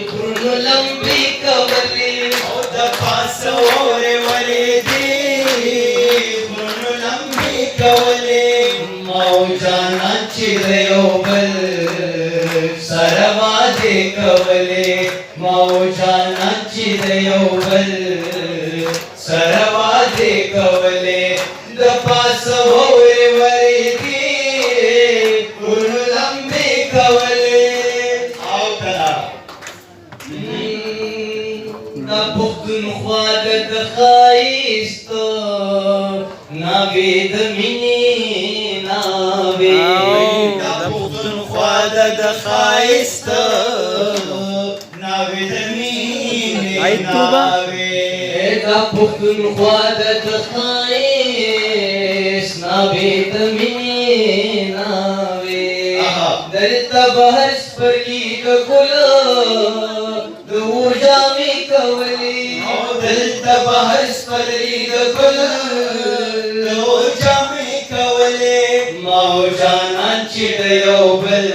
غرونو لمبی کولی او د پاسه واورې ولېدې غرونو لمبی کولی موجانان چې د یو بل سره وعدې کولې موجانان چې د یو بل سره وعدې کولې د پاسه واورې ولېدې غرونو لمبی کولی دا پښتونخوا د ښایست ناوې د مینې ناوې دا پښتونخوا د ښایست ناوې د مینې ناوې دا پښتونخوا د ښایست ناوې د مینې ناوې دلته بهر سپرلي د ګلو جامې کولې دلته بهر سپرلي د ګلو جامې کولې موجانان چې د یو بل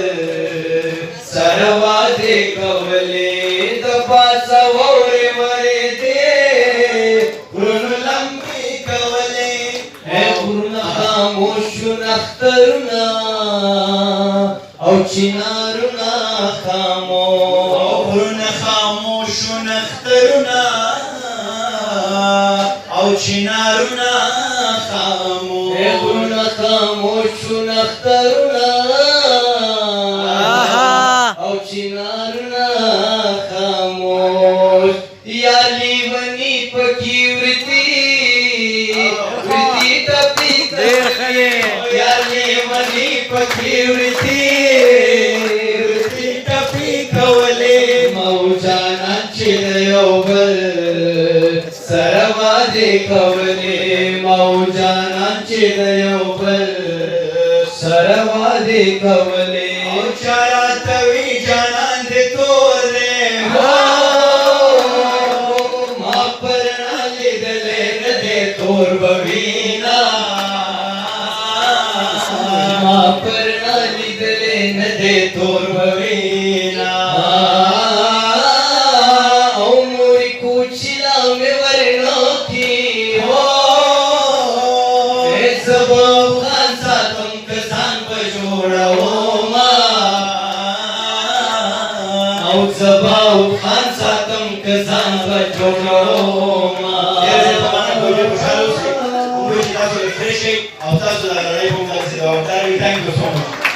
سره وعدې کولې د پاسه واورې ورېدې غرونو لمبې کولې غرونه خاموش شو نخترونه او چنارونه خاموش نخترونه او چنارونه خاموش غرونه خاموش نخترونه او چنارونه خاموش یا لیونی پکې ورتي ټپي کوي یا لیونی پکې ورتي ټپي کولې موجانان چې د یو بل سره وعدې کولې موجانان چې د یو بل سره وعدې کولې او چا راته وي جانان دې تور دی ما پرنا لیدلې نه دی تور به وینا ما پرنا لیدلې نه دی تور به وینا افغان ساتم کسان په جوړوما او زبا افغان ساتم کسان په جوړوما او تاسو د لړۍ په منځ کې او تاسو ته thank you so much